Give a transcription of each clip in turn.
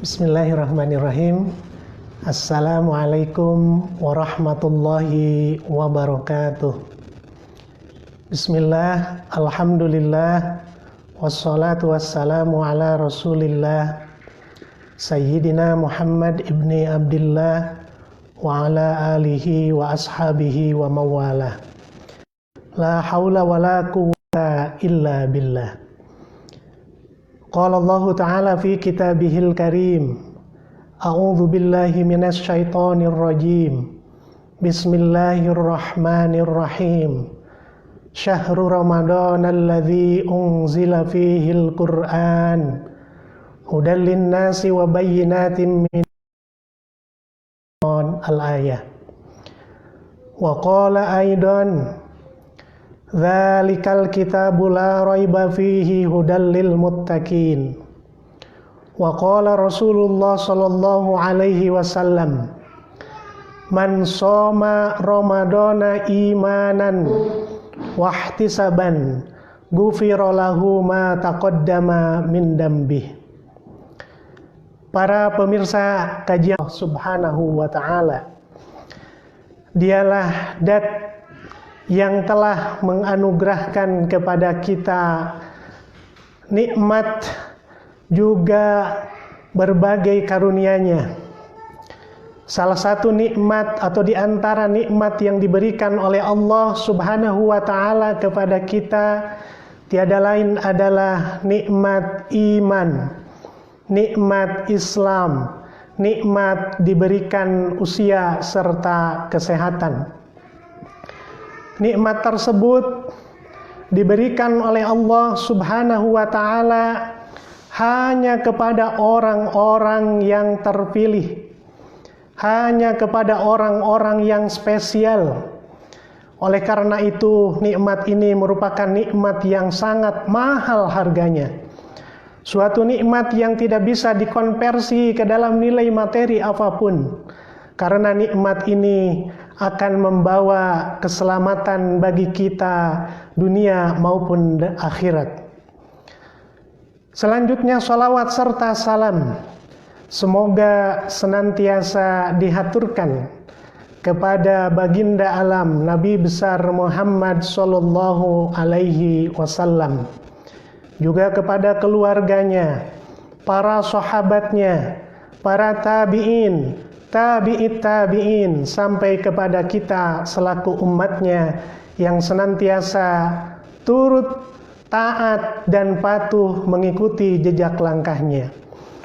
Bismillahirrahmanirrahim. Assalamualaikum warahmatullahi wabarakatuh. Bismillah, alhamdulillah, wassalatu wassalamu ala rasulillah Sayyidina Muhammad ibni Abdillah wa ala alihi wa ashabihi wa mawalah. La hawla wa la quwwata illa billah. Qala Allah Ta'ala fi kitabihil karim. A'udzu billahi minasy syaithanir rajim. Bismillahirrahmanirrahim. Syahrul Ramadan alladzi unzila fihil Qur'an hudal linnasi wa bayyinatin min al-ayah. Wa qala aidan dzalikal kitabu la raiba fihi hudal lil muttaqin. Wa qala Rasulullah sallallahu alaihi wasallam man shoma ramadana imanan wa ihtisaban ghufira lahu ma taqaddama min dambih. Para pemirsa kajian Subhanahu wa ta'ala, dialah Dat yang telah menganugerahkan kepada kita nikmat juga berbagai karunia-Nya. Salah satu nikmat atau di antara nikmat yang diberikan oleh Allah Subhanahu wa ta'ala kepada kita tiada lain adalah nikmat iman, nikmat Islam, nikmat diberikan usia serta kesehatan. Nikmat tersebut diberikan oleh Allah Subhanahu wa ta'ala hanya kepada orang-orang yang terpilih, hanya kepada orang-orang yang spesial. Oleh karena itu, nikmat ini merupakan nikmat yang sangat mahal harganya. Suatu nikmat yang tidak bisa dikonversi ke dalam nilai materi apapun. Karena nikmat ini akan membawa keselamatan bagi kita dunia maupun akhirat. Selanjutnya salawat serta salam semoga senantiasa dihaturkan kepada baginda alam Nabi besar Muhammad sallallahu alaihi wasallam, juga kepada keluarganya, para sahabatnya, para tabi'in, tabi'it tabi'in, sampai kepada kita selaku umatnya yang senantiasa turut taat dan patuh mengikuti jejak langkahnya.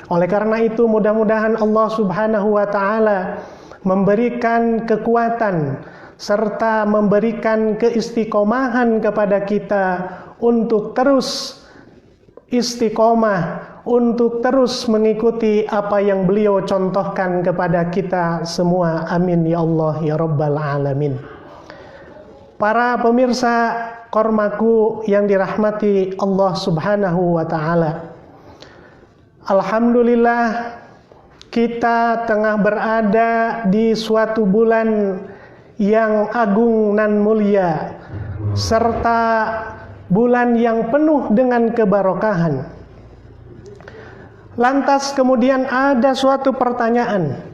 Oleh karena itu, mudah-mudahan Allah Subhanahu wa ta'ala memberikan kekuatan serta memberikan keistiqomahan kepada kita untuk terus istiqomah, untuk terus mengikuti apa yang beliau contohkan kepada kita semua. Amin ya Allah ya Rabbal Alamin. Para pemirsa Kormaku yang dirahmati Allah Subhanahu wa ta'ala, alhamdulillah kita tengah berada di suatu bulan yang agung nan mulia, serta bulan yang penuh dengan kebarokahan. Lantas kemudian ada suatu pertanyaan,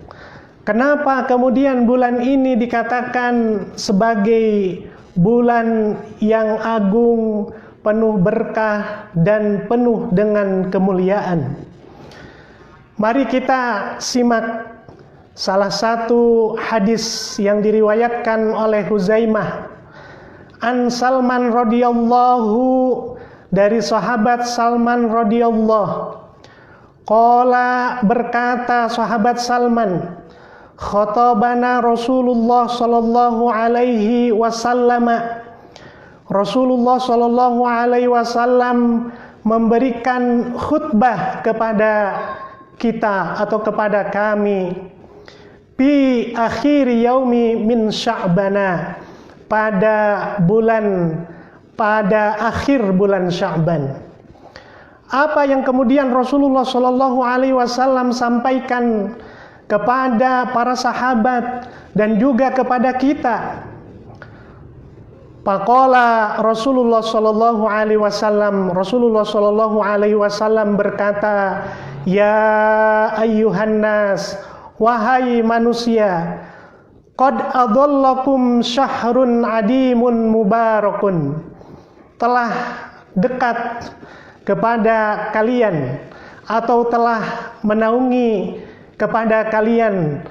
kenapa kemudian bulan ini dikatakan sebagai bulan yang agung, penuh berkah dan penuh dengan kemuliaan? Mari kita simak salah satu hadis yang diriwayatkan oleh Huzaimah an Salman radhiyallahu, dari sahabat Salman radhiyallahu. Qala, berkata sahabat Salman, khatabana Rasulullah sallallahu alaihi wasallam. Rasulullah sallallahu alaihi wasallam memberikan khutbah kepada kita atau kepada kami fi akhir yaumi min Sya'bana, pada akhir bulan Sya'ban. Apa yang kemudian Rasulullah sallallahu alaihi wasallam sampaikan kepada para sahabat dan juga kepada kita? Faqala Rasulullah sallallahu alaihi wasallam berkata, Ya ayyuhan nas, wahai manusia, qad adhallakum syahrun adimun mubarakun, telah dekat kepada kalian atau telah menaungi kepada kalian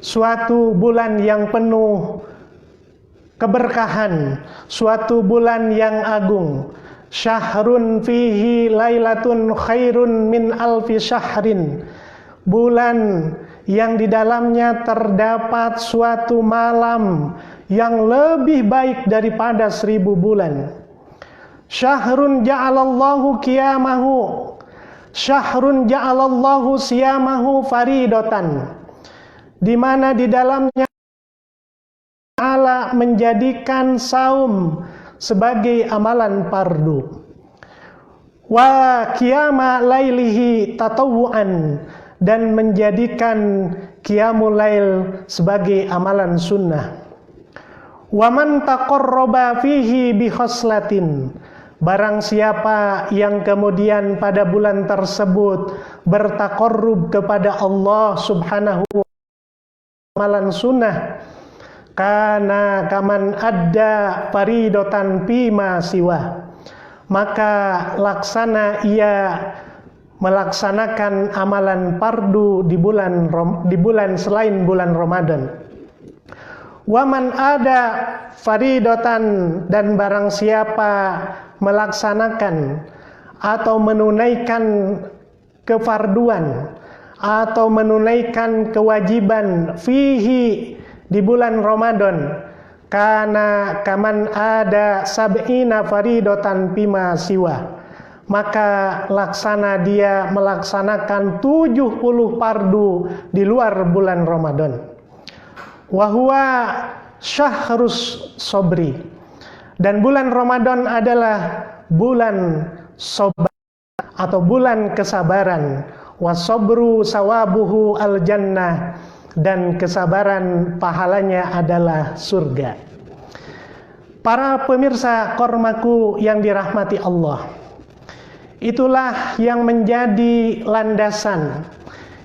suatu bulan yang penuh keberkahan, suatu bulan yang agung. Syahrun fihi lailatun khairun min alfi syahrin, bulan yang di dalamnya terdapat suatu malam yang lebih baik daripada 1000 bulan. Syahrun ja'alallahu qiyamahu, syahrun ja'alallahu siyamahu faridatan, di mana di dalamnya Allah menjadikan saum sebagai amalan fardu. Wa qiyama lailihi tatawuan, dan menjadikan qiyamul lail sebagai amalan sunnah. Wa man taqarraba fihi bi khoslatin, barang siapa yang kemudian pada bulan tersebut bertaqarrub kepada Allah Subhanahu wa ta'ala amalan sunnah, kana kaman adda faridatan fima siwa, maka laksana ia melaksanakan amalan fardu di bulan selain bulan Ramadan. Waman ada faridatan, dan barang siapa melaksanakan atau menunaikan kefarduan atau menunaikan kewajiban fihi di bulan Ramadan, karena kaman ada sab'ina faridatan bima siwa, maka laksana dia melaksanakan 70 fardu di luar bulan Ramadan. Wahwa syahrus sobri, dan bulan Ramadan adalah bulan sabar atau bulan kesabaran. Wasobru sawabuhu al jannah, dan kesabaran pahalanya adalah surga. Para pemirsa kormaku yang dirahmati Allah, itulah yang menjadi landasan,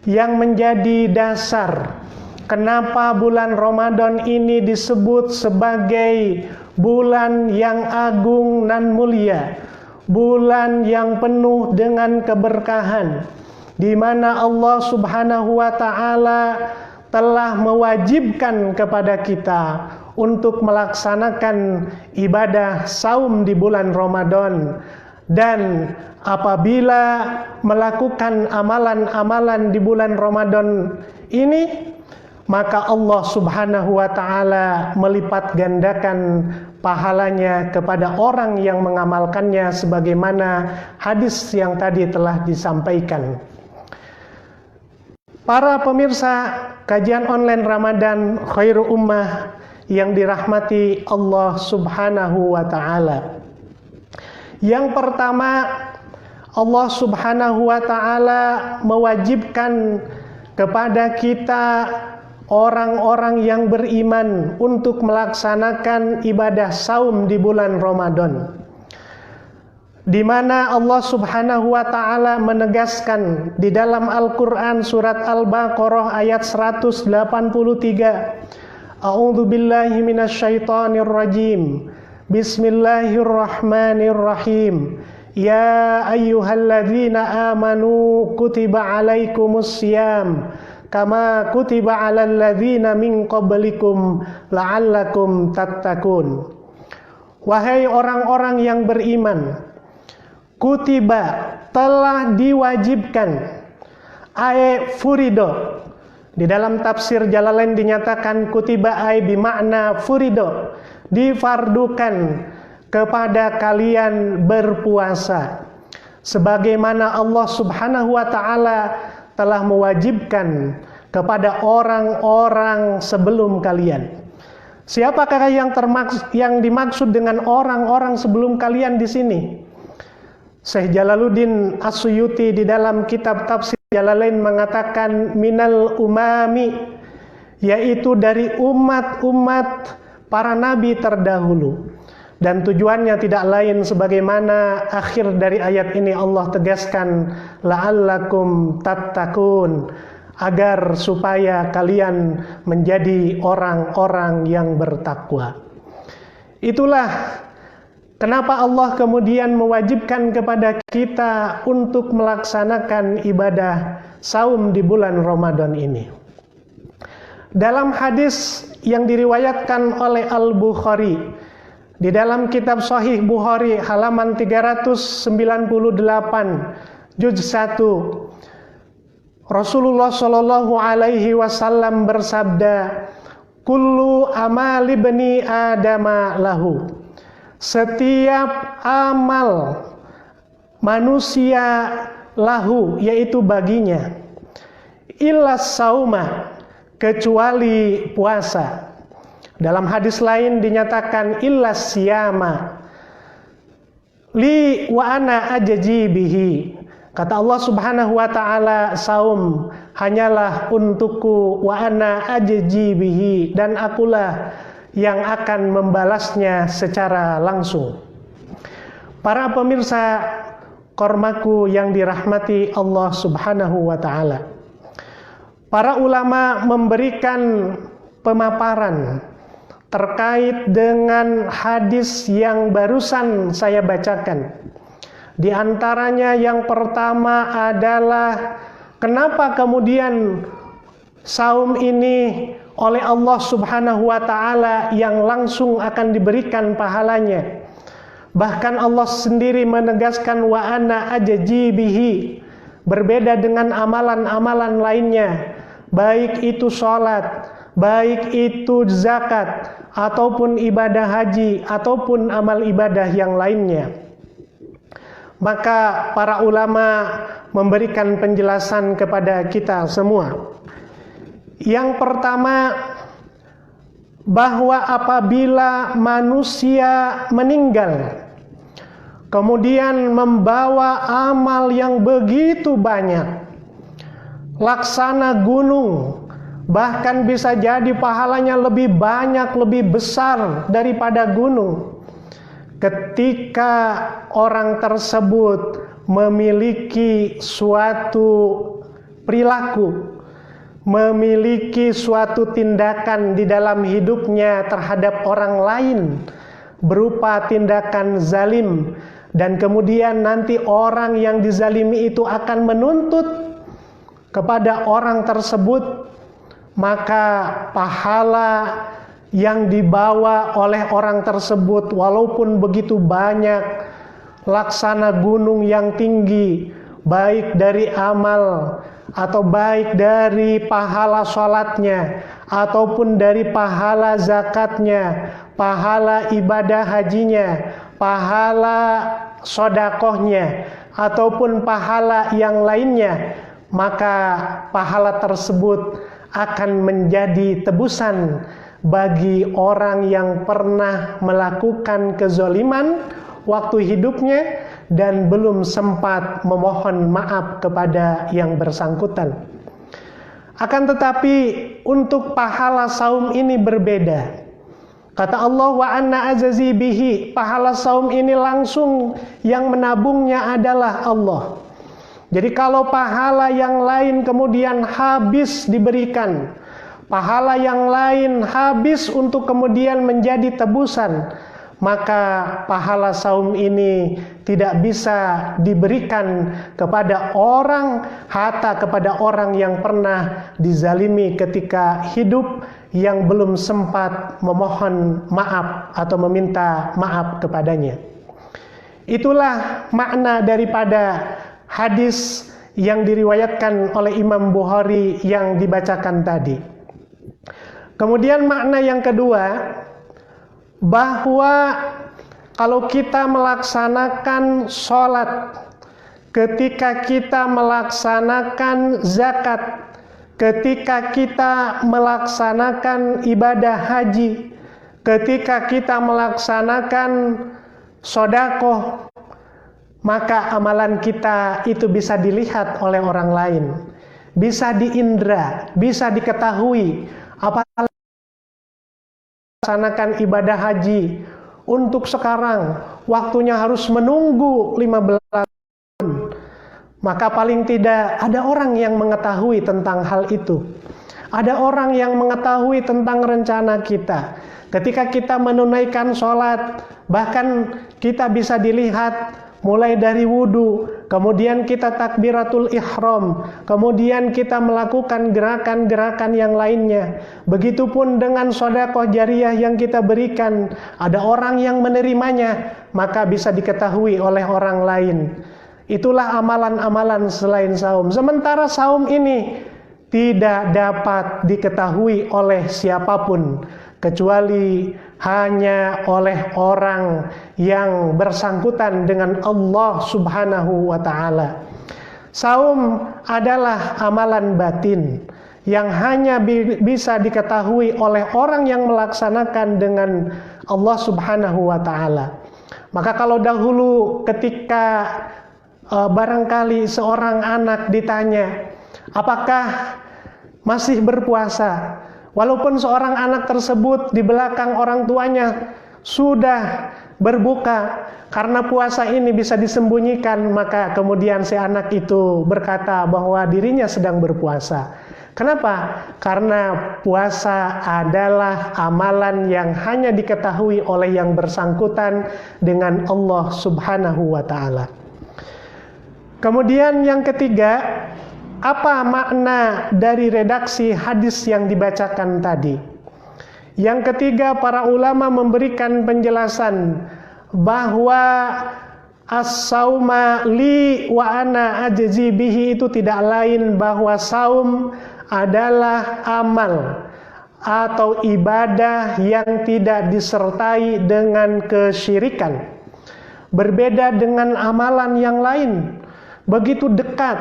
yang menjadi dasar kenapa bulan Ramadan ini disebut sebagai bulan yang agung dan mulia, bulan yang penuh dengan keberkahan, di mana Allah Subhanahu wa ta'ala telah mewajibkan kepada kita untuk melaksanakan ibadah saum di bulan Ramadan. Dan apabila melakukan amalan-amalan di bulan Ramadan ini, maka Allah Subhanahu wa ta'ala melipat gandakan pahalanya kepada orang yang mengamalkannya, sebagaimana hadis yang tadi telah disampaikan. Para pemirsa kajian online Ramadan Khairu Ummah yang dirahmati Allah Subhanahu wa ta'ala, yang pertama, Allah Subhanahu wa ta'ala mewajibkan kepada kita orang-orang yang beriman untuk melaksanakan ibadah saum di bulan Ramadan, di mana Allah Subhanahu wa ta'ala menegaskan di dalam Al-Qur'an surat Al-Baqarah ayat 183, A'udzu billahi minasyaitonir rajim. Bismillahirrahmanirrahim. Ya ayyuhalladzina amanu kutiba alaikumus syiyam kama kutiba alal ladzina min qablikum la'allakum tattaqun. Wahai orang-orang yang beriman, kutiba, telah diwajibkan, furido. Di dalam tafsir Jalalain dinyatakan kutiba bimakna furido, difardukan kepada kalian berpuasa, sebagaimana Allah Subhanahu wa ta'ala telah mewajibkan kepada orang-orang sebelum kalian. Siapakah yang dimaksud dengan orang-orang sebelum kalian di sini? Syekh Jalaluddin As-Suyuti di dalam kitab tafsir Jalalain mengatakan minal umami, yaitu dari umat-umat para nabi terdahulu. Dan tujuannya tidak lain sebagaimana akhir dari ayat ini Allah tegaskan, la'allakum tattaqun, agar supaya kalian menjadi orang-orang yang bertakwa. Itulah kenapa Allah kemudian mewajibkan kepada kita untuk melaksanakan ibadah saum di bulan Ramadan ini. Dalam hadis yang diriwayatkan oleh Al-Bukhari, di dalam kitab Sahih Bukhari halaman 398 juz 1, Rasulullah Shallallahu Alaihi Wasallam bersabda, kullu amali bani adama lahu, setiap amal manusia lahu, yaitu baginya, illa sauma, kecuali puasa. Dalam hadis lain dinyatakan illa siyama li wa ana ajji bihi. Kata Allah Subhanahu wa taala, saum hanyalah untukku, wa ana ajji bihi, dan akulah yang akan membalasnya secara langsung. Para pemirsa kormaku yang dirahmati Allah Subhanahu wa taala, para ulama memberikan pemaparan terkait dengan hadis yang barusan saya bacakan. Di antaranya yang pertama adalah kenapa kemudian saum ini oleh Allah Subhanahu wa taala yang langsung akan diberikan pahalanya. Bahkan Allah sendiri menegaskan wa ana ajji bihi, berbeda dengan amalan-amalan lainnya, baik itu sholat, baik itu zakat, ataupun ibadah haji, ataupun amal ibadah yang lainnya. Maka para ulama memberikan penjelasan kepada kita semua. Yang pertama, bahwa apabila manusia meninggal, kemudian membawa amal yang begitu banyak, laksana gunung, bahkan bisa jadi pahalanya lebih banyak, lebih besar daripada gunung. Ketika orang tersebut memiliki suatu perilaku, memiliki suatu tindakan di dalam hidupnya terhadap orang lain berupa tindakan zalim, dan kemudian nanti orang yang dizalimi itu akan menuntut kepada orang tersebut, maka pahala yang dibawa oleh orang tersebut walaupun begitu banyak, laksana gunung yang tinggi, baik dari amal atau baik dari pahala sholatnya, ataupun dari pahala zakatnya, pahala ibadah hajinya, pahala sodakohnya, ataupun pahala yang lainnya, maka pahala tersebut akan menjadi tebusan bagi orang yang pernah melakukan kezaliman waktu hidupnya dan belum sempat memohon maaf kepada yang bersangkutan. Akan tetapi untuk pahala saum ini berbeda. Kata Allah, wa anna ajzi bihi, pahala saum ini langsung yang menabungnya adalah Allah. Jadi kalau pahala yang lain kemudian habis diberikan, pahala yang lain habis untuk kemudian menjadi tebusan, maka pahala saum ini tidak bisa diberikan kepada orang, hatta kepada orang yang pernah dizalimi ketika hidup, yang belum sempat memohon maaf atau meminta maaf kepadanya. Itulah makna daripada hadis yang diriwayatkan oleh Imam Bukhari yang dibacakan tadi. Kemudian makna yang kedua, bahwa kalau kita melaksanakan sholat, ketika kita melaksanakan zakat, ketika kita melaksanakan ibadah haji, ketika kita melaksanakan sodakoh, maka amalan kita itu bisa dilihat oleh orang lain, bisa diindra, bisa diketahui. Apalagi melaksanakan ibadah haji, untuk sekarang, waktunya harus menunggu 15 tahun. Maka paling tidak ada orang yang mengetahui tentang hal itu. Ada orang yang mengetahui tentang rencana kita. Ketika kita menunaikan sholat, bahkan kita bisa dilihat mulai dari wudhu, kemudian kita takbiratul ihram, kemudian kita melakukan gerakan-gerakan yang lainnya. Begitupun dengan sedekah jariyah yang kita berikan, ada orang yang menerimanya, maka bisa diketahui oleh orang lain. Itulah amalan-amalan selain saum. Sementara saum ini tidak dapat diketahui oleh siapapun kecuali hanya oleh orang yang bersangkutan dengan Allah Subhanahu wa ta'ala. Saum adalah amalan batin yang hanya bisa diketahui oleh orang yang melaksanakan dengan Allah Subhanahu wa ta'ala. Maka kalau dahulu ketika barangkali seorang anak ditanya, apakah masih berpuasa? Walaupun seorang anak tersebut di belakang orang tuanya sudah berbuka, karena puasa ini bisa disembunyikan, maka kemudian si anak itu berkata bahwa dirinya sedang berpuasa. Kenapa? Karena puasa adalah amalan yang hanya diketahui oleh yang bersangkutan dengan Allah Subhanahu wa ta'ala. Kemudian yang ketiga, apa makna dari redaksi hadis yang dibacakan tadi? Yang ketiga, para ulama memberikan penjelasan bahwa as-sauma li wa ana ajzi bihi itu tidak lain bahwa saum adalah amal atau ibadah yang tidak disertai dengan kesyirikan. Berbeda dengan amalan yang lain, begitu dekat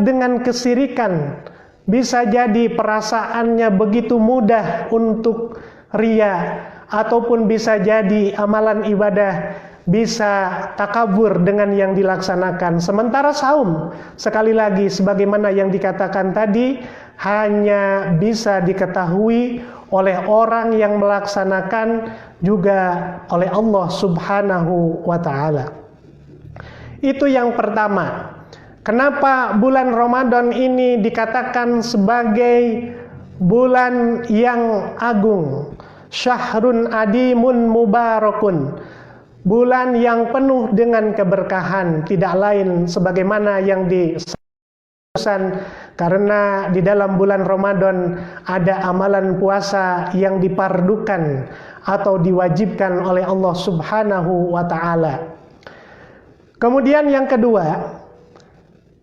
dengan kesyirikan. Bisa jadi perasaannya begitu mudah untuk riya, ataupun bisa jadi amalan ibadah bisa takabur dengan yang dilaksanakan. Sementara saum, sekali lagi sebagaimana yang dikatakan tadi, hanya bisa diketahui oleh orang yang melaksanakan, juga oleh Allah Subhanahu wa ta'ala. Itu yang pertama. Kenapa bulan Ramadan ini dikatakan sebagai bulan yang agung? Syahrun adimun mubarakun. Bulan yang penuh dengan keberkahan, tidak lain sebagaimana yang disebutkan, karena di dalam bulan Ramadan ada amalan puasa yang dipardukan atau diwajibkan oleh Allah Subhanahu wa ta'ala. Kemudian yang kedua,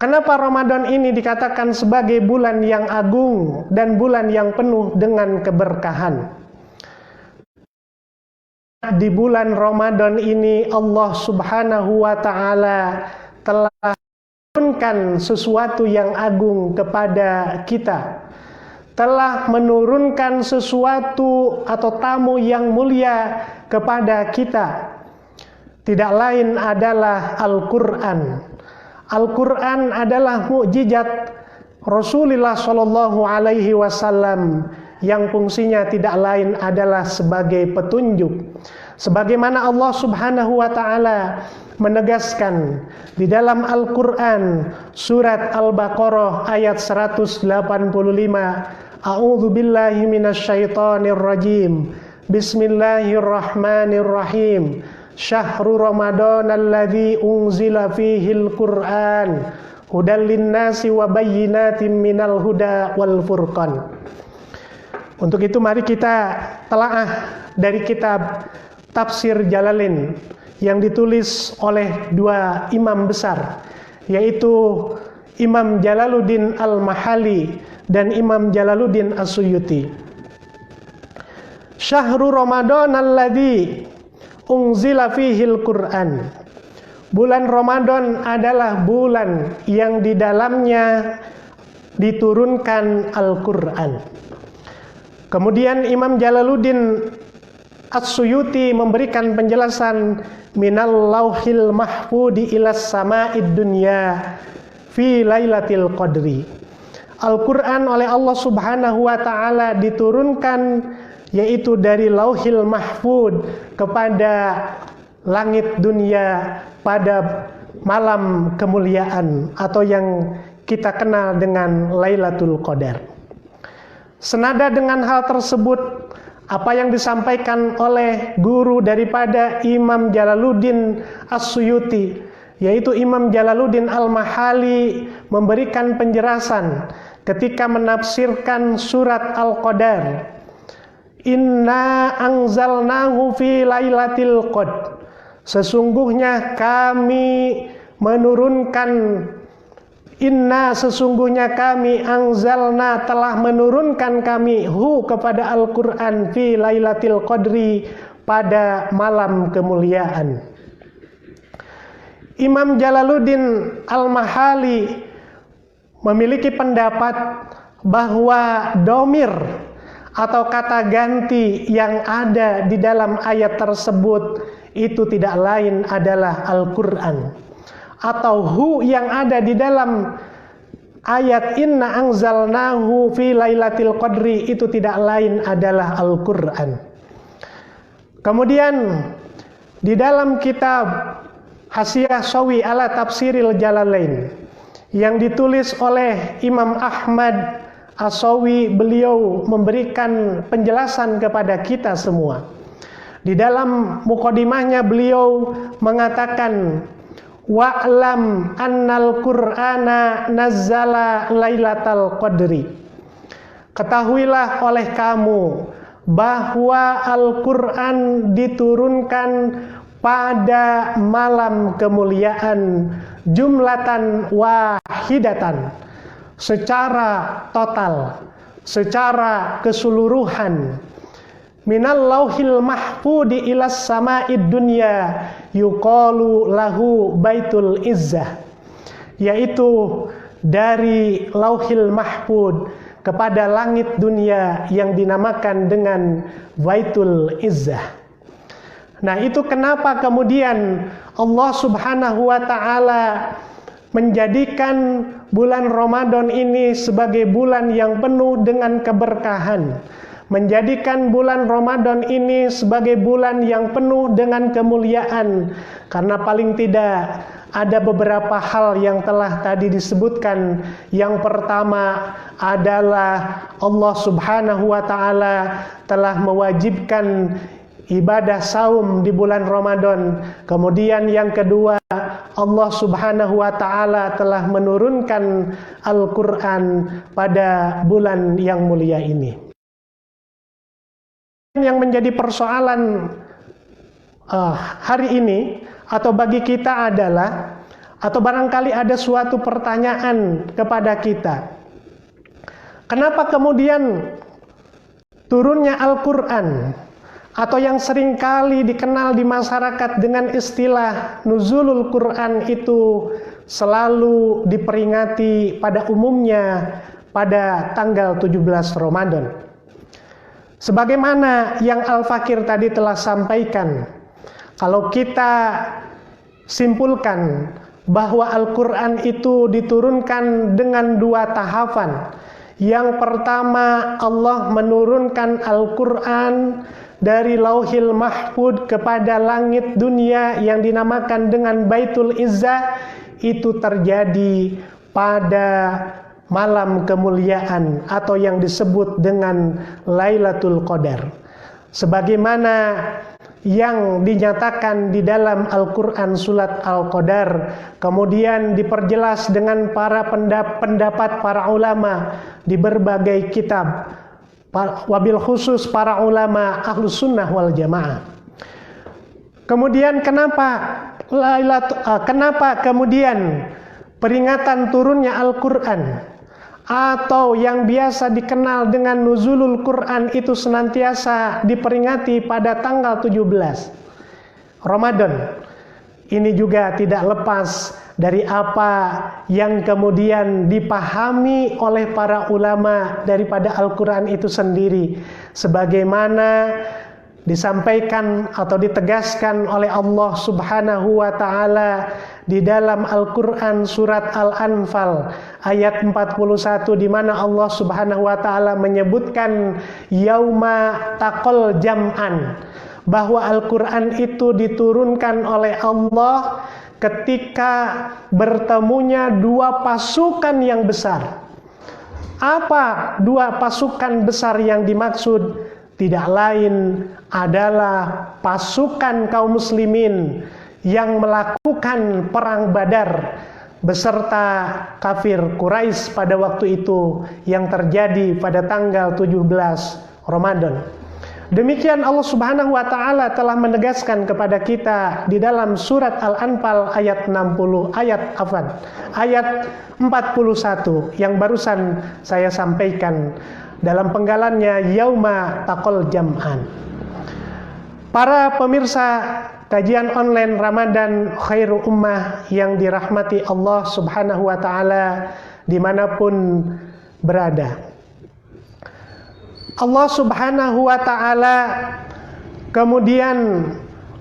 kenapa Ramadan ini dikatakan sebagai bulan yang agung dan bulan yang penuh dengan keberkahan? Di bulan Ramadan ini Allah Subhanahu wa ta'ala telah menurunkan sesuatu yang agung kepada kita, telah menurunkan sesuatu atau tamu yang mulia kepada kita. Tidak lain adalah Al-Quran. Al-Quran adalah mukjizat Rasulullah Shallallahu Alaihi Wasallam yang fungsinya tidak lain adalah sebagai petunjuk. Sebagaimana Allah Subhanahu wa ta'ala menegaskan di dalam Al-Quran surat Al-Baqarah ayat 185, A'udzu billahi minasyaitonir rajim. Bismillahirrahmanirrahim. Syahrul Ramadan alladzi unzila fihil Qur'an hudal linnasi wa bayyinatin minal huda wal furqan. Untuk itu mari kita telaah dari kitab Tafsir Jalalain yang ditulis oleh dua imam besar, yaitu Imam Jalaluddin Al-Mahali dan Imam Jalaluddin As-Suyuti. Syahrul Ramadan alladzi unzila fihil Qur'an. Bulan Ramadan adalah bulan yang di dalamnya diturunkan Al-Quran. Kemudian Imam Jalaluddin As-Suyuti memberikan penjelasan minal lauhil mahfudi ilas sama'id dunya fi lailatul qadri. Al-Quran oleh Allah Subhanahu wa ta'ala diturunkan yaitu dari Lauhil Mahfud kepada langit dunia pada malam kemuliaan atau yang kita kenal dengan Lailatul Qadar. Senada dengan hal tersebut, apa yang disampaikan oleh guru daripada Imam Jalaluddin As-Suyuti, yaitu Imam Jalaluddin Al-Mahali, memberikan penjelasan ketika menafsirkan surat Al-Qadar. Inna anzalnahu fi lailatul qadr. Sesungguhnya kami menurunkan, sesungguhnya kami anzalna telah menurunkan kami kepada Al-Quran fi lailatul qadri pada malam kemuliaan. Imam Jalaluddin Al-Mahali memiliki pendapat bahwa domir atau kata ganti yang ada di dalam ayat tersebut itu tidak lain adalah Al-Quran, atau yang ada di dalam ayat inna anzalnahu fi lailatul qadri itu tidak lain adalah Al-Quran. Kemudian di dalam kitab Hasyiah Shawi ala Tafsiril Jalalain yang ditulis oleh Imam Ahmad As-Shawi, beliau memberikan penjelasan kepada kita semua. Di dalam mukadimahnya beliau mengatakan, wa'lam annal qur'ana nazzala lailatal qadri. Ketahuilah oleh kamu bahwa Al-Qur'an diturunkan pada malam kemuliaan jumlatan wahidatan, secara total, secara keseluruhan, minal lauhil mahfudi ilas sama'id dunya yuqalu lahu baitul izzah, yaitu dari lauhil mahfud kepada langit dunia yang dinamakan dengan baitul izzah. Nah, itu kenapa kemudian Allah Subhanahu wa ta'ala menjadikan bulan Ramadan ini sebagai bulan yang penuh dengan keberkahan, menjadikan bulan Ramadan ini sebagai bulan yang penuh dengan kemuliaan, karena paling tidak ada beberapa hal yang telah tadi disebutkan. Yang pertama adalah Allah Subhanahu wa ta'ala telah mewajibkan ibadah saum di bulan Ramadan. Kemudian yang kedua, Allah Subhanahu wa ta'ala telah menurunkan Al-Quran pada bulan yang mulia ini. Yang menjadi persoalan hari ini atau bagi kita adalah, atau barangkali ada suatu pertanyaan kepada kita, kenapa kemudian turunnya Al-Quran atau yang seringkali dikenal di masyarakat dengan istilah nuzulul Quran itu selalu diperingati pada umumnya pada tanggal 17 Ramadan. Sebagaimana yang Al-Fakir tadi telah sampaikan, kalau kita simpulkan bahwa Al-Quran itu diturunkan dengan dua tahapan. Yang pertama, Allah menurunkan Al-Quran dari Lauhil Mahfud kepada langit dunia yang dinamakan dengan Baitul Izzah, itu terjadi pada malam kemuliaan atau yang disebut dengan Lailatul Qadar, sebagaimana yang dinyatakan di dalam Al-Quran surat Al-Qadar, kemudian diperjelas dengan para pendapat para ulama di berbagai kitab, wabil khusus para ulama Ahlus Sunnah wal Jamaah. Kemudian kenapa kemudian peringatan turunnya Al-Quran atau yang biasa dikenal dengan nuzulul Quran itu senantiasa diperingati pada tanggal 17 Ramadan? Ini juga tidak lepas dari apa yang kemudian dipahami oleh para ulama daripada Al-Quran itu sendiri, sebagaimana disampaikan atau ditegaskan oleh Allah Subhanahu wa taala di dalam Al-Qur'an surat Al-Anfal ayat 41, di mana Allah Subhanahu wa taala menyebutkan yauma taqal jam'an, bahwa Al-Qur'an itu diturunkan oleh Allah ketika bertemunya dua pasukan yang besar. Apa dua pasukan besar yang dimaksud? Tidak lain adalah pasukan kaum muslimin yang melakukan perang Badar beserta kafir Quraisy pada waktu itu yang terjadi pada tanggal 17 Ramadan. Demikian Allah Subhanahu wa taala telah menegaskan kepada kita di dalam surat Al-Anfal ayat 41 yang barusan saya sampaikan dalam penggalannya yauma taqal jam'an. Para pemirsa kajian online Ramadan Khairu Ummah yang dirahmati Allah Subhanahu wa taala dimanapun berada, Allah Subhanahu wa taala kemudian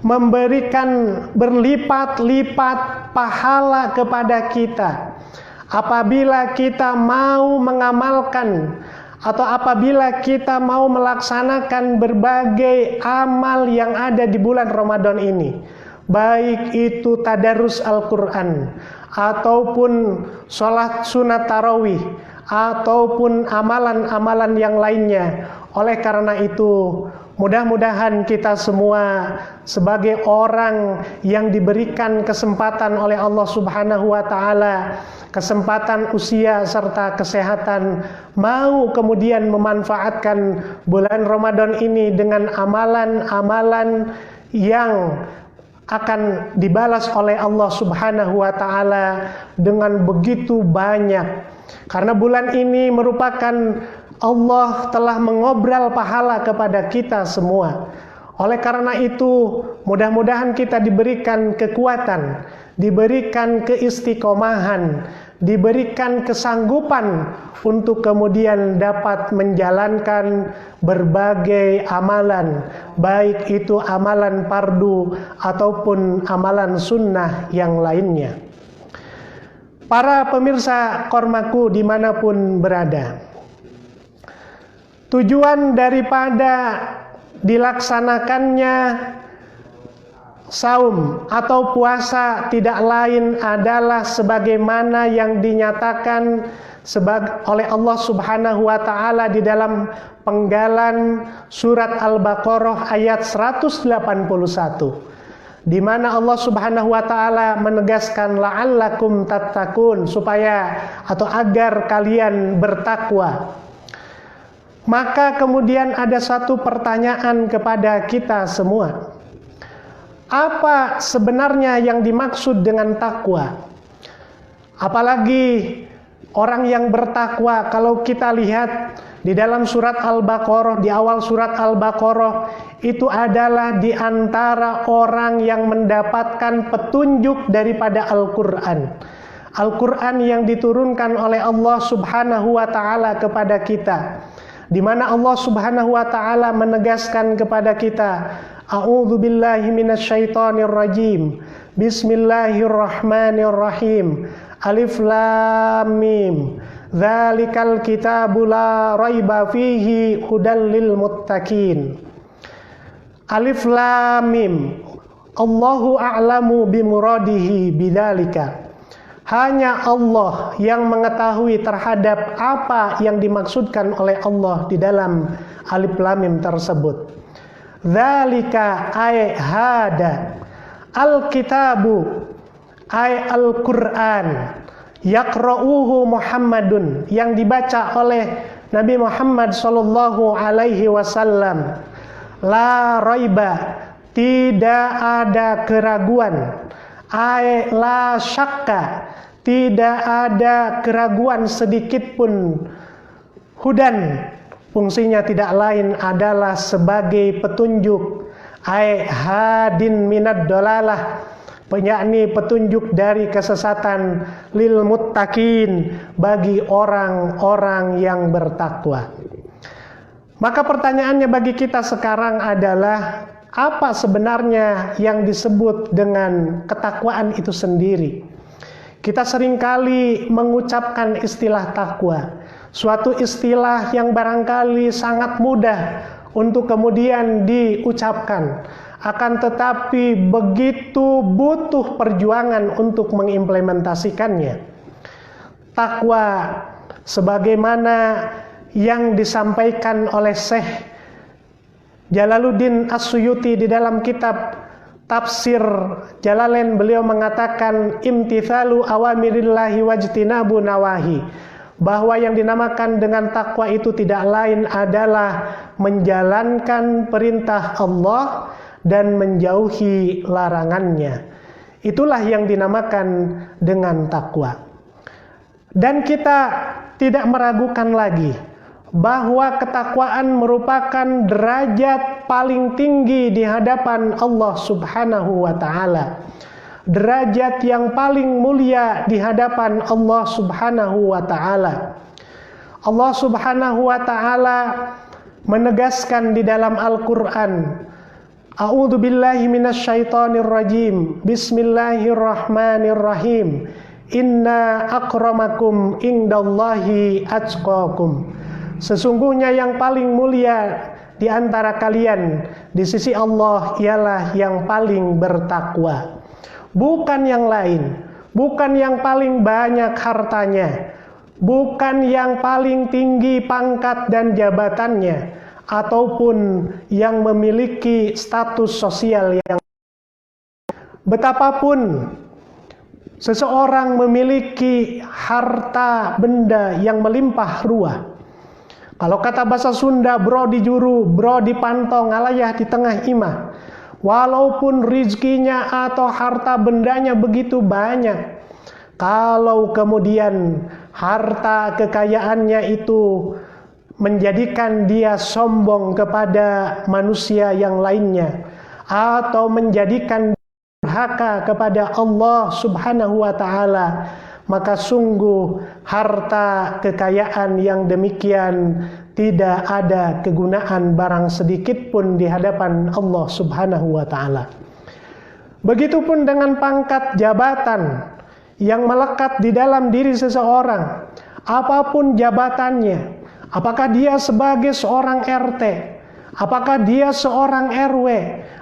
memberikan berlipat-lipat pahala kepada kita apabila kita mau mengamalkan atau apabila kita mau melaksanakan berbagai amal yang ada di bulan Ramadan ini, baik itu tadarus Al-Quran ataupun sholat sunat tarawih ataupun amalan-amalan yang lainnya. Oleh karena itu, mudah-mudahan kita semua sebagai orang yang diberikan kesempatan oleh Allah Subhanahu wa taala, kesempatan usia serta kesehatan, mau kemudian memanfaatkan bulan Ramadan ini dengan amalan-amalan yang akan dibalas oleh Allah Subhanahu wa taala dengan begitu banyak. Karena bulan ini merupakan Allah telah mengobrol pahala kepada kita semua. Oleh karena itu, mudah-mudahan kita diberikan kekuatan, diberikan keistiqomahan, diberikan kesanggupan untuk kemudian dapat menjalankan berbagai amalan, baik itu amalan fardu ataupun amalan sunnah yang lainnya. Para pemirsa Kormaku dimanapun berada, tujuan daripada dilaksanakannya saum atau puasa tidak lain adalah sebagaimana yang dinyatakan oleh Allah Subhanahu wa taala di dalam penggalan surat Al-Baqarah ayat 181, di mana Allah Subhanahu wa taala menegaskan la'allakum tattaqun, supaya atau agar kalian bertakwa. Maka kemudian ada satu pertanyaan kepada kita semua. Apa sebenarnya yang dimaksud dengan takwa? Apalagi orang yang bertakwa, kalau kita lihat di dalam surat Al-Baqarah, di awal surat Al-Baqarah, itu adalah di antara orang yang mendapatkan petunjuk daripada Al-Quran. Al-Quran yang diturunkan oleh Allah Subhanahu wa taala kepada kita, di mana Allah Subhanahu wa taala menegaskan kepada kita, A'udzu billahi minasyaitonir rajim. Bismillahirrahmanirrahim. Alif lam mim. Dzalikal kitabu la raiba fihi hudal lil muttaqin. Alif lam mim. Allahu a'lamu bimuradihi bidzalika. Hanya Allah yang mengetahui terhadap apa yang dimaksudkan oleh Allah di dalam alif lam mim tersebut. Dzalika ay hada al-kitabu ay al-Qur'an yaqra'uhu Muhammadun, yang dibaca oleh Nabi Muhammad sallallahu alaihi wasallam. La raiba, tidak ada keraguan. Ay la syakka, tidak ada keraguan sedikit pun. Hudan, fungsinya tidak lain adalah sebagai petunjuk. Ay hadin minad dolalah, yakni petunjuk dari kesesatan, lil muttaqin, bagi orang-orang yang bertakwa. Maka pertanyaannya bagi kita sekarang adalah, apa sebenarnya yang disebut dengan ketakwaan itu sendiri? Kita seringkali mengucapkan istilah takwa, suatu istilah yang barangkali sangat mudah untuk kemudian diucapkan, akan tetapi begitu butuh perjuangan untuk mengimplementasikannya. Takwa sebagaimana yang disampaikan oleh Syekh Jalaluddin As-Suyuti di dalam kitab Tafsir Jalalain, beliau mengatakan imtithalu awamirillahi wajtinabu nawahi, bahwa yang dinamakan dengan takwa itu tidak lain adalah menjalankan perintah Allah dan menjauhi larangannya. Itulah yang dinamakan dengan takwa. Dan kita tidak meragukan lagi bahwa ketakwaan merupakan derajat paling tinggi di hadapan Allah Subhanahu wa Ta'ala, derajat yang paling mulia di hadapan Allah Subhanahu wa Ta'ala. Allah Subhanahu wa Ta'ala menegaskan di dalam Al-Qur'an, A'udzu billahi minasyaitonir rajim, Bismillahirrahmanirrahim, Inna akramakum indallahi atqakum. Sesungguhnya yang paling mulia di antara kalian di sisi Allah ialah yang paling bertakwa. Bukan yang lain, bukan yang paling banyak hartanya, bukan yang paling tinggi pangkat dan jabatannya, ataupun yang memiliki status sosial yang betapapun seseorang memiliki harta benda yang melimpah ruah. Kalau kata bahasa Sunda, bro di juru, bro di pantong, alayah di tengah imah. Walaupun rizkinya atau harta bendanya begitu banyak, kalau kemudian harta kekayaannya itu menjadikan dia sombong kepada manusia yang lainnya, atau menjadikan durhaka kepada Allah Subhanahu wa Ta'ala, maka sungguh harta kekayaan yang demikian tidak ada kegunaan barang sedikit pun di hadapan Allah Subhanahu wa Ta'ala. Begitupun dengan pangkat jabatan yang melekat di dalam diri seseorang, apapun jabatannya, apakah dia sebagai seorang RT, apakah dia seorang RW,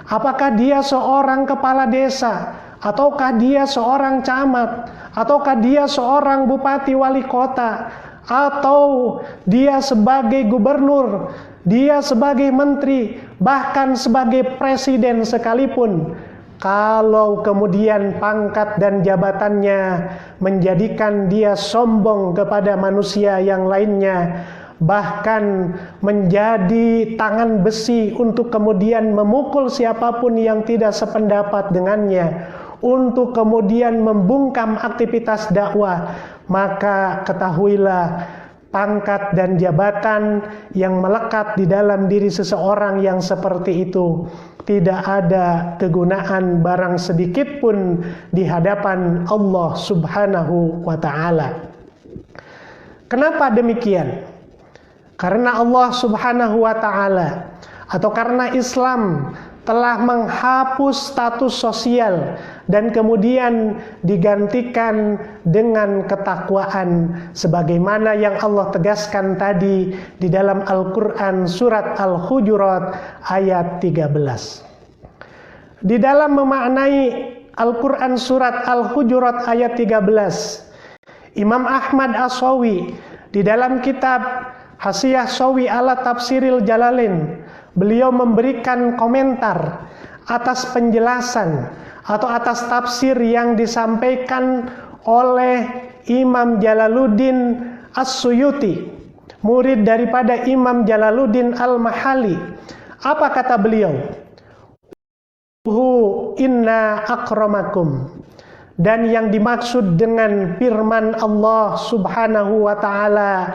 apakah dia seorang kepala desa, ataukah dia seorang camat, ataukah dia seorang bupati wali kota, atau dia sebagai gubernur, dia sebagai menteri, bahkan sebagai presiden sekalipun, kalau kemudian pangkat dan jabatannya menjadikan dia sombong kepada manusia yang lainnya, bahkan menjadi tangan besi untuk kemudian memukul siapapun yang tidak sependapat dengannya, untuk kemudian membungkam aktivitas dakwah, maka ketahuilah pangkat dan jabatan yang melekat di dalam diri seseorang yang seperti itu tidak ada kegunaan barang sedikit pun di hadapan Allah Subhanahu wa Ta'ala. Kenapa demikian? Karena Allah Subhanahu wa Ta'ala, atau karena Islam telah menghapus status sosial dan kemudian digantikan dengan ketakwaan sebagaimana yang Allah tegaskan tadi di dalam Al-Qur'an surat Al-Hujurat ayat 13. Di dalam memaknai Al-Qur'an surat Al-Hujurat ayat 13, Imam Ahmad As-Sawi di dalam kitab Hasiyah Sawi ala Tafsiril Jalalain, beliau memberikan komentar atas penjelasan atau atas tafsir yang disampaikan oleh Imam Jalaluddin As-Suyuti, murid daripada Imam Jalaluddin Al-Mahali. Apa kata beliau? Inna akramakum. Dan yang dimaksud dengan firman Allah Subhanahu wa Ta'ala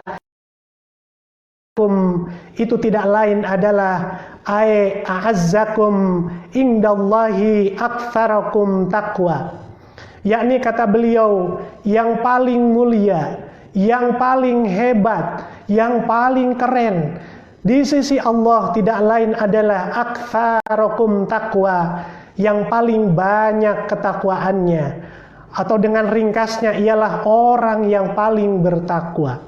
itu tidak lain adalah a'azzakum indallahi aktsarakum taqwa, yakni kata beliau yang paling mulia, yang paling hebat, yang paling keren di sisi Allah tidak lain adalah aktsarukum taqwa, yang paling banyak ketakwaannya, atau dengan ringkasnya ialah orang yang paling bertakwa.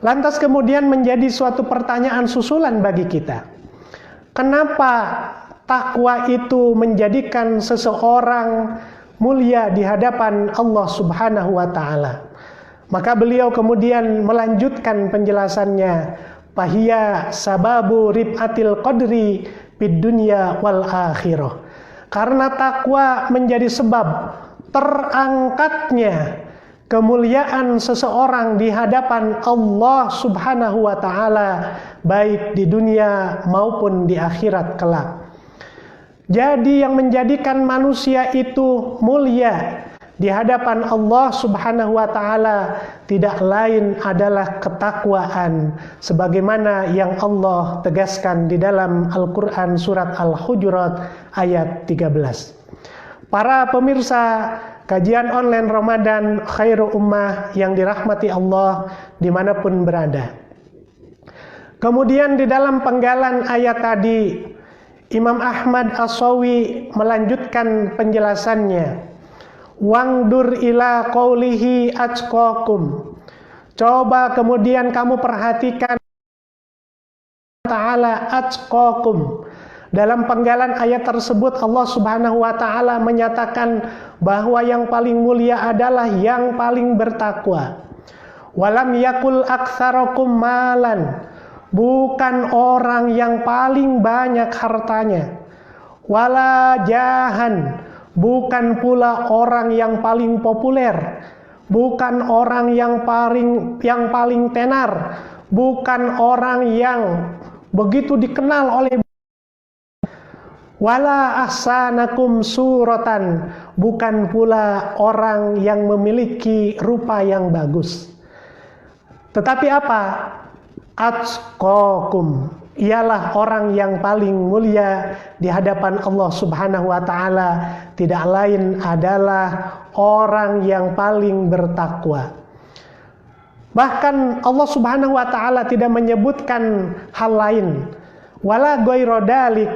Lantas kemudian menjadi suatu pertanyaan susulan bagi kita. Kenapa takwa itu menjadikan seseorang mulia di hadapan Allah Subhanahu wa taala? Maka beliau kemudian melanjutkan penjelasannya, fahiya sababu rib'atil qadri fid dunya wal akhirah. Karena takwa menjadi sebab terangkatnya kemuliaan seseorang di hadapan Allah Subhanahu wa taala, baik di dunia maupun di akhirat kelak. Jadi yang menjadikan manusia itu mulia di hadapan Allah Subhanahu wa taala tidak lain adalah ketakwaan, sebagaimana yang Allah tegaskan di dalam Al-Qur'an surat Al-Hujurat ayat 13. Para pemirsa kajian online Ramadan Khairu Ummah yang dirahmati Allah dimanapun berada. Kemudian di dalam penggalan ayat tadi, Imam Ahmad As-Sawi melanjutkan penjelasannya. Wangdur ila qaulihi atqakum. Coba kemudian kamu perhatikan ta'ala atqakum. Dalam penggalan ayat tersebut Allah Subhanahu wa taala menyatakan bahwa yang paling mulia adalah yang paling bertakwa. Walam yakul aktsarakum malan. Bukan orang yang paling banyak hartanya. Wala jahan. Bukan pula orang yang paling populer, bukan orang yang paling tenar, bukan orang yang begitu dikenal oleh, wala ahsanakum suratan, bukan pula orang yang memiliki rupa yang bagus. Tetapi apa? Atqakum, ialah orang yang paling mulia di hadapan Allah Subhanahu wa taala, tidak lain adalah orang yang paling bertakwa. Bahkan Allah Subhanahu wa taala tidak menyebutkan hal lain. Wala ghairu dalik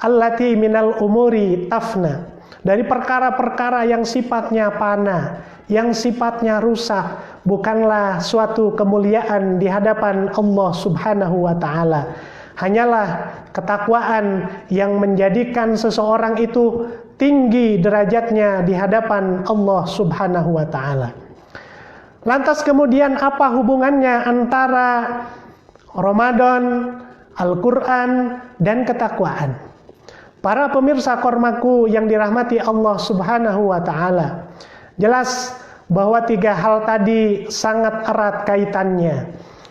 allati minal umuri tafna. Dari perkara-perkara yang sifatnya panah, yang sifatnya rusak, bukanlah suatu kemuliaan di hadapan Allah Subhanahu wa taala. Hanyalah ketakwaan yang menjadikan seseorang itu tinggi derajatnya di hadapan Allah Subhanahu wa taala. Lantas kemudian apa hubungannya antara Ramadan, Al-Qur'an dan ketakwaan? Para pemirsa kormaku yang dirahmati Allah Subhanahu wa taala, jelas bahwa tiga hal tadi sangat erat kaitannya.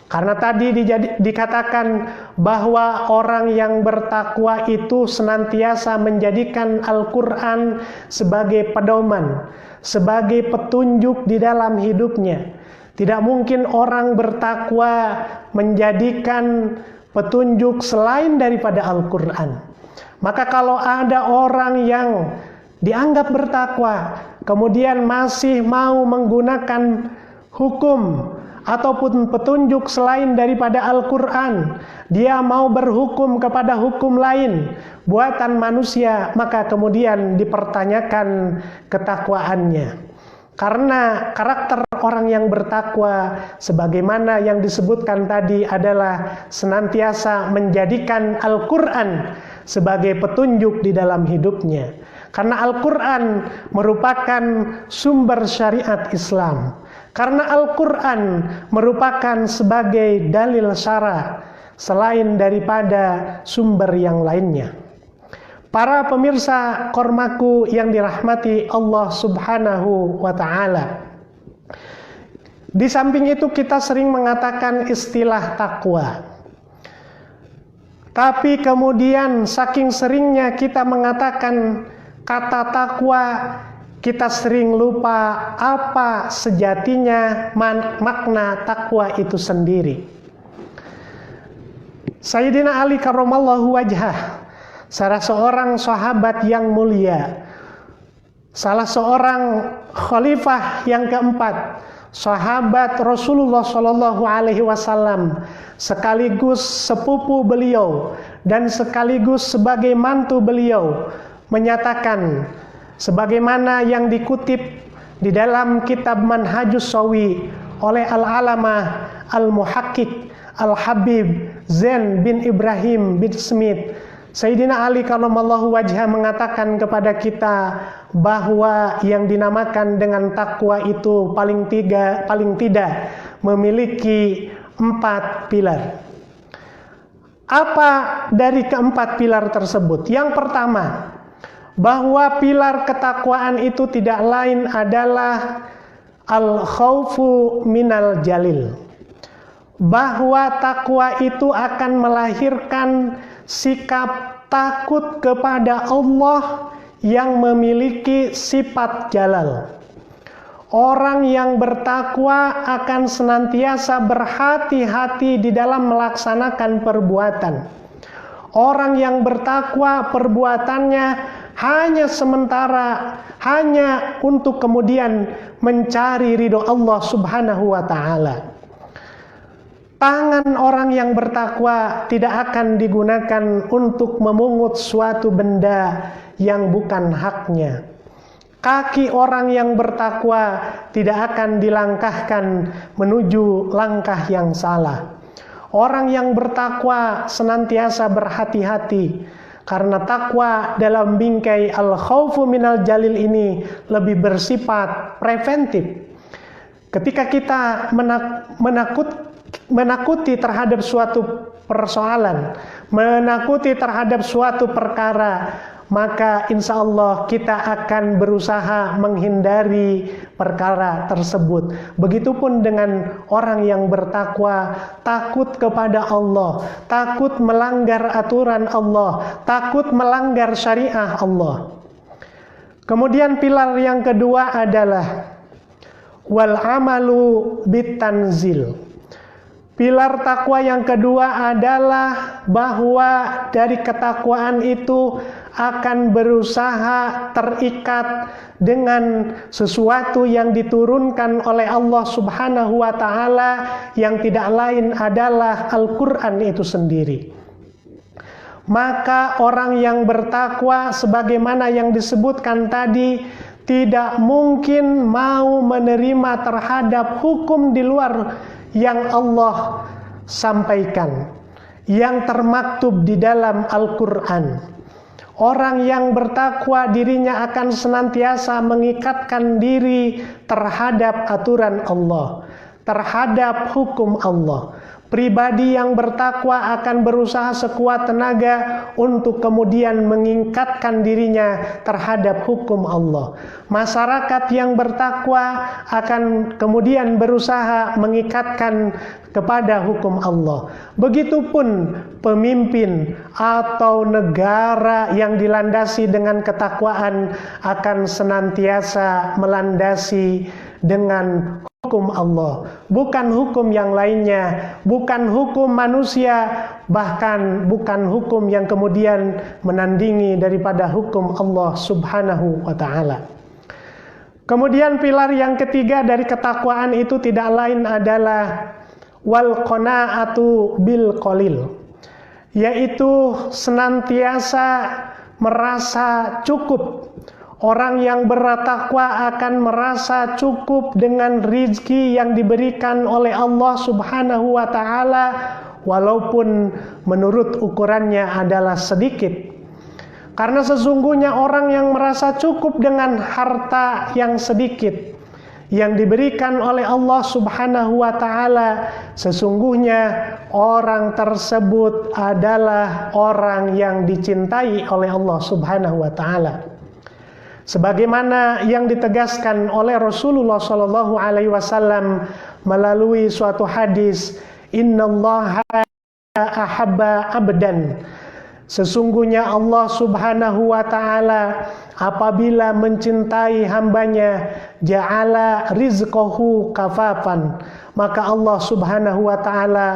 Karena tadi dikatakan bahwa orang yang bertakwa itu senantiasa menjadikan Al-Qur'an sebagai pedoman, sebagai petunjuk di dalam hidupnya. Tidak mungkin orang bertakwa menjadikan petunjuk selain daripada Al-Qur'an. Maka kalau ada orang yang dianggap bertakwa, kemudian masih mau menggunakan hukum ataupun petunjuk selain daripada Al-Qur'an, dia mau berhukum kepada hukum lain, buatan manusia, maka kemudian dipertanyakan ketakwaannya. Karena karakter orang yang bertakwa, sebagaimana yang disebutkan tadi, adalah senantiasa menjadikan Al-Qur'an sebagai petunjuk di dalam hidupnya. Karena Al-Qur'an merupakan sumber syariat Islam. Karena Al-Qur'an merupakan sebagai dalil syara selain daripada sumber yang lainnya. Para pemirsa kormaku yang dirahmati Allah Subhanahu wa ta'ala, di samping itu kita sering mengatakan istilah takwa. Tapi kemudian saking seringnya kita mengatakan kata takwa, kita sering lupa apa sejatinya makna takwa itu sendiri. Sayyidina Ali karramallahu wajhah, salah seorang sahabat yang mulia, salah seorang khalifah yang keempat, sahabat Rasulullah Shallallahu Alaihi Wasallam, sekaligus sepupu beliau dan sekaligus sebagai mantu beliau, menyatakan sebagaimana yang dikutip di dalam kitab Manhajus Shawi oleh Al-Alamah Al-Muhaqqiq Al-Habib Zain bin Ibrahim bin Smith, Sayyidina Ali karramallahu wajhah mengatakan kepada kita bahwa yang dinamakan dengan takwa itu paling tidak memiliki 4 pilar. Apa dari keempat pilar tersebut? Yang pertama, bahwa pilar ketakwaan itu tidak lain adalah al-khaufu minal jalil. Bahwa takwa itu akan melahirkan sikap takut kepada Allah yang memiliki sifat jalal. Orang yang bertakwa akan senantiasa berhati-hati di dalam melaksanakan perbuatan. Orang yang bertakwa perbuatannya hanya sementara, hanya untuk kemudian mencari ridho Allah Subhanahu wa ta'ala. Tangan orang yang bertakwa tidak akan digunakan untuk memungut suatu benda yang bukan haknya. Kaki orang yang bertakwa tidak akan dilangkahkan menuju langkah yang salah. Orang yang bertakwa senantiasa berhati-hati, karena takwa dalam bingkai al-khaufu minal jalil ini lebih bersifat preventif. Ketika kita menakuti terhadap suatu persoalan, menakuti terhadap suatu perkara, maka insya Allah kita akan berusaha menghindari perkara tersebut. Begitupun dengan orang yang bertakwa, takut kepada Allah, takut melanggar aturan Allah, takut melanggar syariah Allah. Kemudian pilar yang kedua adalah wal amalu bitanzil. Pilar takwa yang kedua adalah bahwa dari ketakwaan itu akan berusaha terikat dengan sesuatu yang diturunkan oleh Allah Subhanahu wa ta'ala, yang tidak lain adalah Al-Quran itu sendiri. Maka orang yang bertakwa sebagaimana yang disebutkan tadi tidak mungkin mau menerima terhadap hukum di luar yang Allah sampaikan, yang termaktub di dalam Al-Quran. Orang yang bertakwa dirinya akan senantiasa mengikatkan diri terhadap aturan Allah, terhadap hukum Allah. Pribadi yang bertakwa akan berusaha sekuat tenaga untuk kemudian mengikatkan dirinya terhadap hukum Allah. Masyarakat yang bertakwa akan kemudian berusaha mengikatkan kepada hukum Allah. Begitupun pemimpin atau negara yang dilandasi dengan ketakwaan akan senantiasa melandasi dengan hukum Allah, bukan hukum yang lainnya, bukan hukum manusia, bahkan bukan hukum yang kemudian menandingi daripada hukum Allah Subhanahu wa ta'ala. Kemudian pilar yang ketiga dari ketakwaan itu tidak lain adalah wal qanaatu bil qalil, yaitu senantiasa merasa cukup. Orang yang bertakwa akan merasa cukup dengan rizki yang diberikan oleh Allah Subhanahu wa ta'ala, walaupun menurut ukurannya adalah sedikit. Karena sesungguhnya orang yang merasa cukup dengan harta yang sedikit yang diberikan oleh Allah Subhanahu wa ta'ala, sesungguhnya orang tersebut adalah orang yang dicintai oleh Allah Subhanahu wa ta'ala. Sebagaimana yang ditegaskan oleh Rasulullah Shallallahu Alaihi Wasallam melalui suatu hadis, Innallaha ahabba abdan. Sesungguhnya Allah Subhanahu wa ta'ala apabila mencintai hambanya, ja'ala rizqahu kafafan, maka Allah Subhanahu wa ta'ala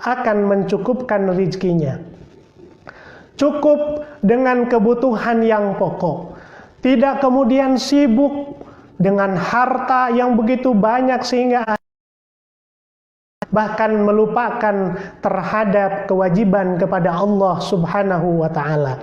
akan mencukupkan rizkinya. Cukup dengan kebutuhan yang pokok. Tidak kemudian sibuk dengan harta yang begitu banyak sehingga bahkan melupakan terhadap kewajiban kepada Allah Subhanahu wa ta'ala.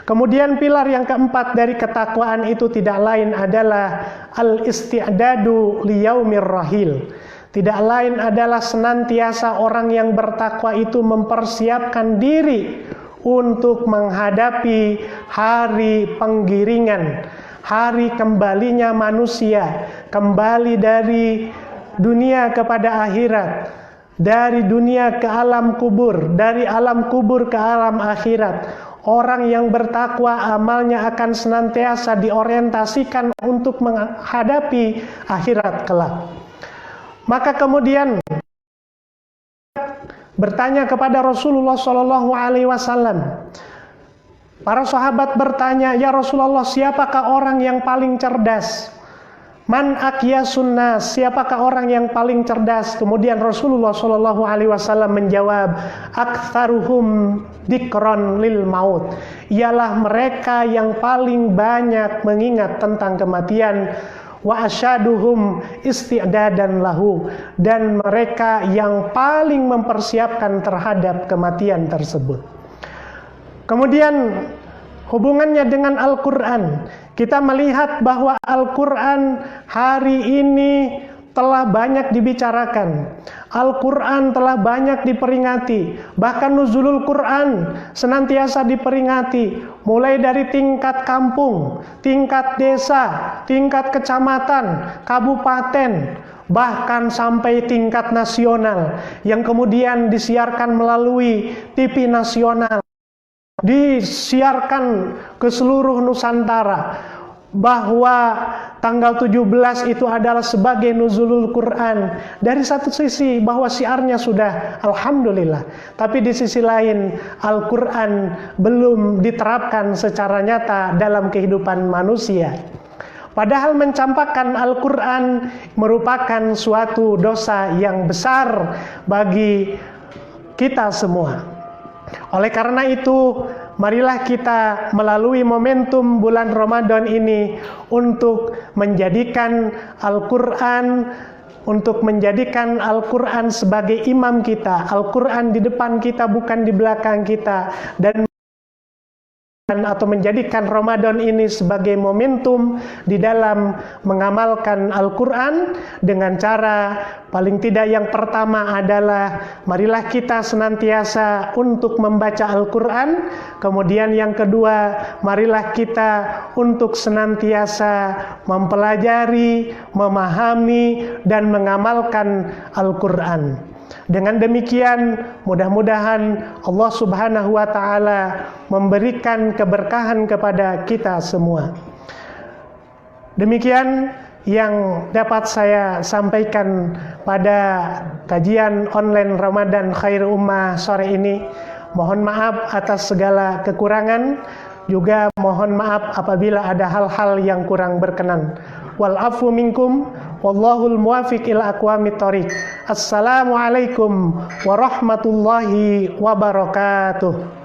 Kemudian pilar yang keempat dari ketakwaan itu tidak lain adalah al-isti'dadu liyaumir rahil. Tidak lain adalah senantiasa orang yang bertakwa itu mempersiapkan diri untuk menghadapi hari penggiringan, hari kembalinya manusia, kembali dari dunia kepada akhirat, dari dunia ke alam kubur, dari alam kubur ke alam akhirat. Orang yang bertakwa amalnya akan senantiasa diorientasikan untuk menghadapi akhirat kelak. Maka kemudian bertanya kepada Rasulullah SAW. Para sahabat bertanya, "Ya Rasulullah, siapakah orang yang paling cerdas? Man aqyasun nas, siapakah orang yang paling cerdas?" Kemudian Rasulullah SAW menjawab, "Aktsaruhum dzikran lil maut." Ialah mereka yang paling banyak mengingat tentang kematian. Wa asyaduhum isti'dadan lahu, dan mereka yang paling mempersiapkan terhadap kematian tersebut. Kemudian hubungannya dengan Al-Quran, kita melihat bahwa Al-Quran hari ini telah banyak dibicarakan. Al-Quran telah banyak diperingati. Bahkan nuzulul Quran senantiasa diperingati. Mulai dari tingkat kampung, tingkat desa, tingkat kecamatan, kabupaten, bahkan sampai tingkat nasional, yang kemudian disiarkan melalui TV nasional, disiarkan ke seluruh Nusantara, bahwa tanggal 17 itu adalah sebagai nuzulul Quran. Dari satu sisi bahwa syiarnya sudah alhamdulillah, tapi di sisi lain Al-Quran belum diterapkan secara nyata dalam kehidupan manusia. Padahal mencampakkan Al-Quran merupakan suatu dosa yang besar bagi kita semua. Oleh karena itu, marilah kita melalui momentum bulan Ramadan ini untuk menjadikan Al-Quran sebagai imam kita. Al-Quran di depan kita, bukan di belakang kita, dan atau menjadikan Ramadan ini sebagai momentum di dalam mengamalkan Al-Quran dengan cara paling tidak yang pertama adalah marilah kita senantiasa untuk membaca Al-Quran. Kemudian yang kedua, marilah kita untuk senantiasa mempelajari, memahami, dan mengamalkan Al-Quran. Dengan demikian, mudah-mudahan Allah Subhanahu wa ta'ala memberikan keberkahan kepada kita semua. Demikian yang dapat saya sampaikan pada kajian online Ramadan Khair Ummah sore ini. Mohon maaf atas segala kekurangan, juga mohon maaf apabila ada hal-hal yang kurang berkenan. Wal afu minkum, wallahul muwafiq ila aqwamit thoriq. Assalamualaikum warahmatullahi wabarakatuh.